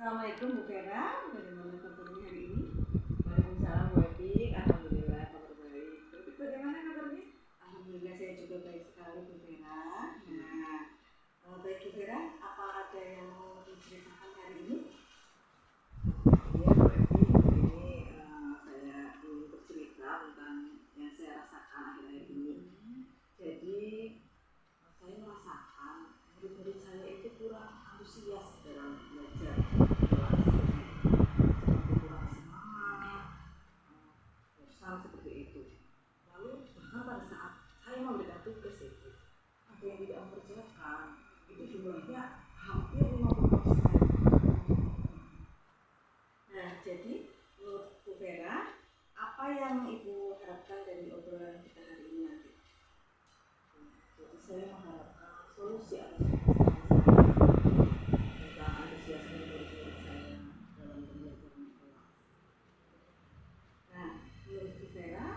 Assalamualaikum Bu Vera, bagaimana kabarnya hari ini? Waalaikumsalam Bu Edi, alhamdulillah kabar baik. Tapi bagaimana kabarnya? Alhamdulillah saya juga baik sekali Bu Vera. Baik Bu Vera, apa ada yang mau diceritakan hari ini? Iya Bu Edi, ini saya ingin bercerita tentang yang saya rasakan akhir-akhir ini. Jadi saya merasakan murid-murid saya itu kurang antusias dalam belajar kelas, seperti kurang semangat, bosan seperti itu. Lalu bahkan pada saat saya memberikan tugas itu, ada yang tidak mengerjakan, itu jumlahnya hampir 50%. Nah, jadi menurut Bu Vera, apa yang Ibu harapkan dari obrolan kita hari ini nanti? Jadi saya mengharapkan solusi atas permasalahan saya tentang antusiasme murid-murid saya dalam belajar di kelas. Nah, menurut Bu Vera,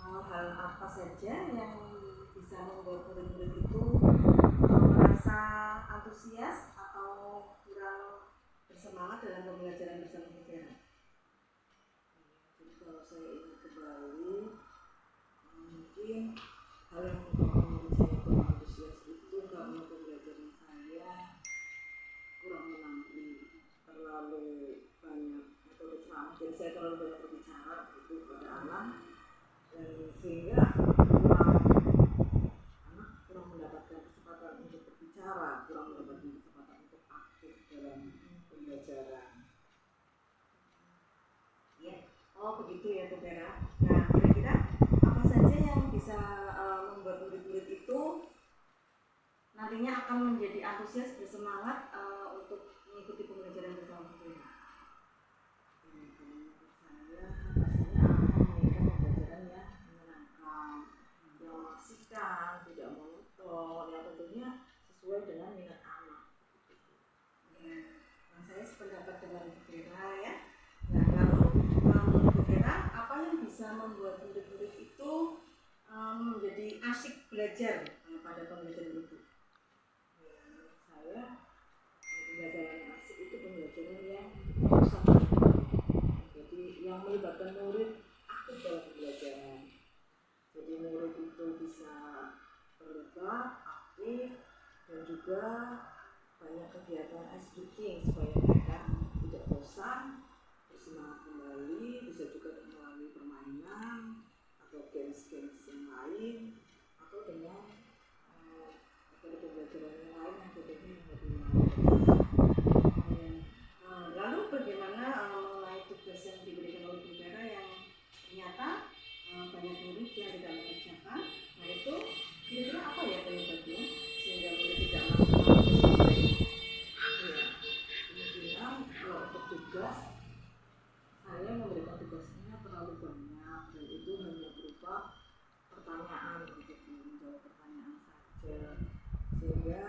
hal apa saja yang bisa membuat murid-murid itu merasa antusias atau kurang bersemangat dalam pembelajaran bersama Bu Vera? Jadi kalau saya ingat kembali, mungkin hal yang membuat saya kurang antusias itu karena pembelajaran saya kurang menampil, terlalu banyak metode ceramah, jadi saya terlalu banyak berbicara gitu pada anak, dan sehingga anak kurang mendapatkan kesempatan untuk berbicara, kurang mendapatkan kesempatan untuk aktif dalam pembelajaran. Ya, oh begitu ya Bu Vera. Nah, kira-kira apa saja yang bisa membuat murid-murid itu nantinya akan menjadi antusias, bersemangat untuk mengikuti pembelajaran bersama Bu Vera? Menurut saya pastinya akan memberikan pembelajaran yang menyenangkan, yang mengasihkan, tidak monoton, yang tentunya sesuai dengan minat anak. Ya, saya sependapat dengan Bu Vera ya. Nah, lalu menurut Bu Vera, apa yang bisa membuat murid-murid itu menjadi asyik belajar pada pembelajaran itu? Ya, menurut saya pembelajaran yang asik itu pembelajaran yang berusaha, jadi yang melibatkan murid aktif dalam pembelajaran. Jadi murid itu bisa terlibat, aktif, dan juga banyak kegiatan ice breaking supaya mereka tidak bosan, bersemangat kembali, bisa juga melalui permainan atau games-games yang lain, atau dengan metode pembelajaran yang lain yang tentunya lebih menarik. Lalu bagaimana mengenai tugas yang diberikan oleh Bu Vera yang ternyata banyak murid yang tidak mengerjakan? Nah itu kira-kira apa ya penyebabnya sehingga murid tidak melakukan tugas dengan baik? Ya, kemungkinan kalau untuk tugas saya memberikan tugasnya terlalu banyak, dan itu hanya berupa pertanyaan untuk menjawab pertanyaan saja, sehingga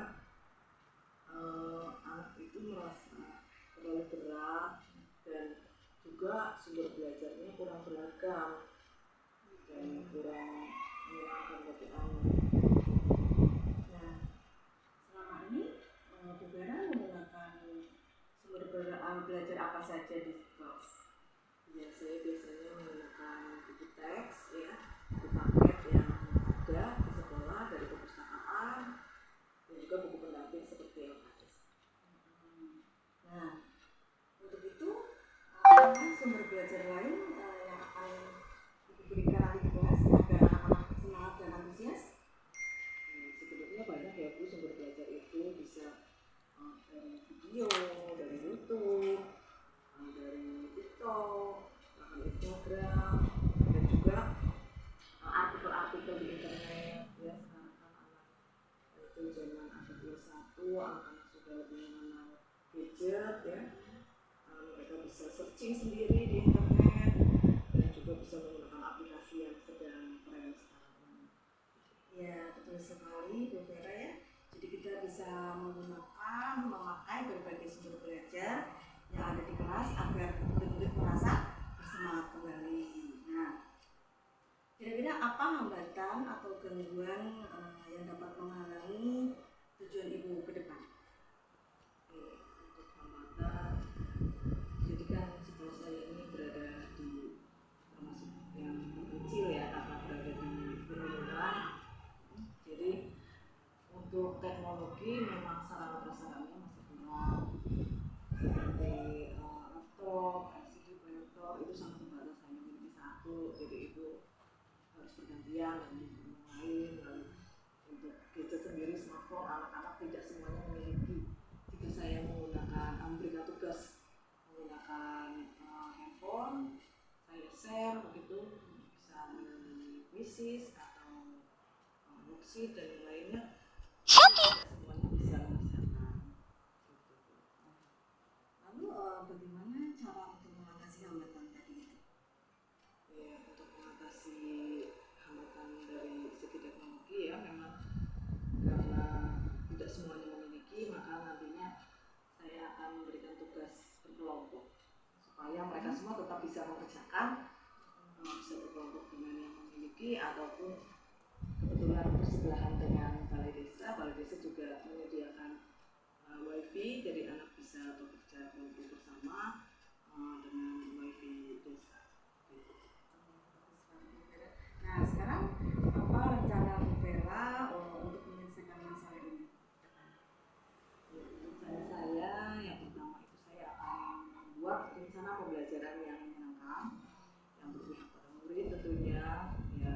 anak itu merasa terlalu berat, dan juga sumber belajarnya kurang beragam dan kurang menyenangkan bagi anak. Nah, selama ini Bu Vera menggunakan sumber belajar apa saja di kelas? Ya, saya biasanya menggunakan buku teks, ya, buku paket yang ada di sekolah dari perpustakaan, dan juga buku pendamping seperti LKS. Nah, untuk itu apakah sumber belajar lain yang akan diberikan nanti di kelas agar anak-anak semangat dan antusias? Sebenarnya banyak ya Bu, sumber belajar itu bisa dari video, dari YouTube, dari TikTok, bahkan Instagram, dan juga artikel-artikel di internet. Ya, sekarang kan anak itu zaman anak kelas 1, anak-anak sudah lebih mengenal gadget, ya. Mereka bisa searching sendiri di internet, dan juga bisa menggunakan aplikasi yang sedang tren sekarang ini. Ya, betul sekali Bu Vera ya. Jadi kita bisa memakai berbagai sumber belajar yang ada di kelas agar murid-murid merasa bersemangat kembali. Nah, kira-kira apa hambatan atau gangguan yang dapat menghalangi tujuan Ibu ke depan? Untuk hambatan memang sarana prasarannya masih kurang, seperti laptop, LCD proyektor itu sangat terbatas, hanya memiliki satu, jadi itu harus bergantian dengan yang lain. Lalu untuk gadget sendiri, smartphone, anak-anak tidak semuanya memiliki. Jika saya memberikan tugas menggunakan handphone, saya share begitu, bisa melalui quizzes atau worksheet dan yang lainnya, tidak semuanya bisa mengerjakan. Lalu bagaimana cara untuk mengatasi hambatan tadi itu? Ya, untuk mengatasi hambatan dari segi teknologi ya, memang karena tidak semuanya memiliki, maka nantinya saya akan memberikan tugas berkelompok supaya mereka semua tetap bisa mengerjakan, bisa berkelompok dengan yang memiliki, ataupun kebetulan bersebelahan dengan balai desa juga menyediakan wifi, jadi anak bisa bekerja kelompok bersama dengan wifi desa. Nah, sekarang apa rencana Bu Vera untuk menyelesaikan masalah ini? Rencana saya yang pertama itu saya akan membuat rencana pembelajaran yang menyenangkan, yang berpihak pada murid tentunya, ya,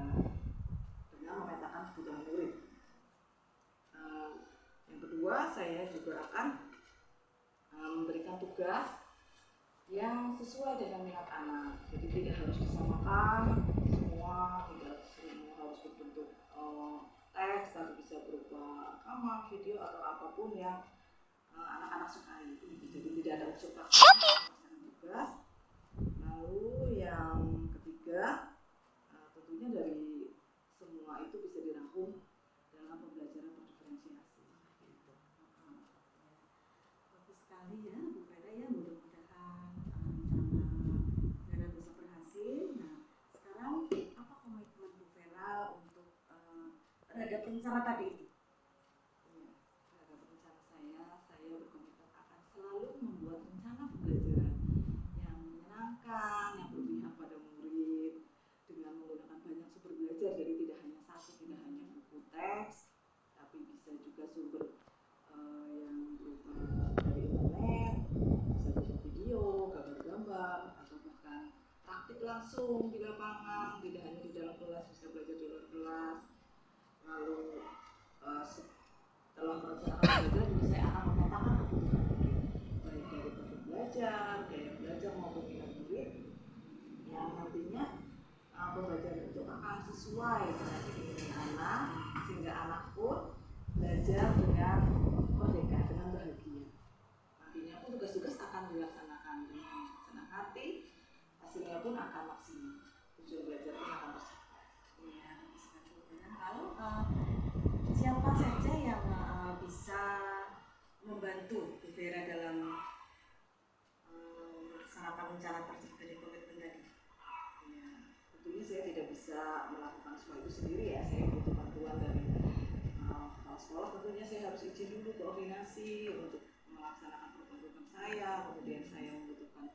dengan memetakan kebutuhan murid. Yang kedua, saya juga akan memberikan tugas yang sesuai dengan minat anak, jadi tidak harus disamakan semua, tidak semua harus berbentuk teks, tapi bisa berupa rekaman, video atau apapun yang anak-anak sukai. Jadi tidak ada unsur paksa tugas. Lalu yang ketiga, tentunya dari semua itu bisa dirangkum dalam pembelajaran berdiferensiasi. Bagus sekali ya Bu Vera ya, mudah-mudahan rencana Vera bisa berhasil. Nah, sekarang apa komitmen Bu Vera untuk terhadap rencana tadi itu? Ya, terhadap rencana saya berkomitmen akan selalu membuat rencana pembelajaran yang menyenangkan, yang berpihak pada murid, dengan menggunakan banyak sumber belajar, jadi tidak hanya satu, tidak hanya buku teks, tapi bisa juga sumber yang berupa dari internet, bisa berupa video, gambar-gambar, atau bahkan praktik langsung di lapangan, tidak hanya di dalam kelas, bisa belajar di luar kelas. Lalu dalam perencanaan belajar juga saya akan memetakan kebutuhan murid, baik dari bentuk belajar, gaya belajar maupun minat murid, yang nantinya pembelajaran itu akan sesuai dengan keinginan anak, sehingga anak pun belajar dengan merdeka, dengan bahagia. Nantinya pun tugas-tugas akan dilaksanakan dengan senang hati, hasilnya pun akan maksimal, tujuan belajar pun akan tercapai. Ya, lalu siapa saja yang bisa membantu Bu Vera dalam melaksanakan rencana tersebut dari komitmen tadi? Ya, tentunya saya tidak bisa melakukan semua itu sendiri ya, saya butuh bantuan dari kepala sekolah. Tentunya saya harus izin dulu koordinasi untuk melaksanakan program saya, kemudian saya membutuhkan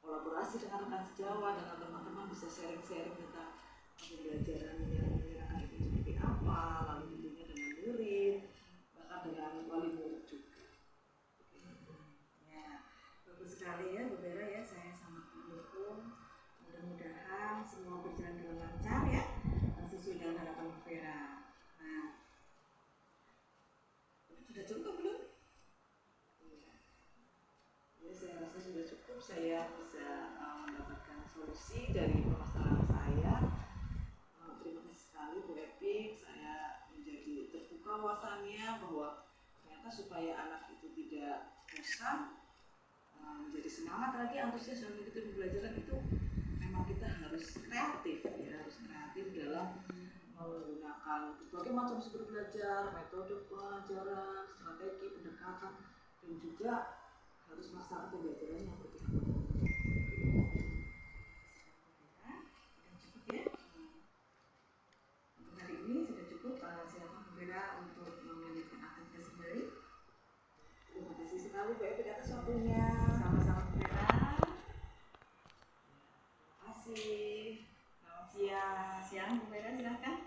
kolaborasi dengan rekan sejawat, dengan teman-teman, bisa sharing-sharing tentang pembelajaran yang menyenangkan itu seperti apa, lalu tentunya dengan murid, bahkan dengan wali murid juga. Ya, bagus sekali ya Bu Vera ya, saya sangat mendukung. Mudah-mudahan semua berjalan dengan lancar ya, sesuai dengan harapan Bu Vera. Nah, sudah cukup belum? Ya, saya rasa sudah cukup. Saya bisa mendapatkan solusi dari permasalahan saya. Terima kasih sekali Bu Epi, saya menjadi terbuka wawasannya bahwa ternyata supaya anak itu tidak bosan, menjadi semangat lagi, antusias dalam mengikuti pembelajaran itu, memang kita harus kreatif ya, harus kreatif dalam menggunakan berbagai macam sumber belajar, metode pelajaran, strategi pendekatan, dan juga harus melaksanakan pembelajaran yang berpihak pada murid. Sudah cukup ya. Untuk hari ini sudah cukup. Silakan Bu Vera untuk melanjutkan aktivitas kembali. Terima kasih sekali Bu Epi atas waktunya. Sama-sama Bu Vera. Terima kasih. Selamat siang. Siang Bu Vera, silakan.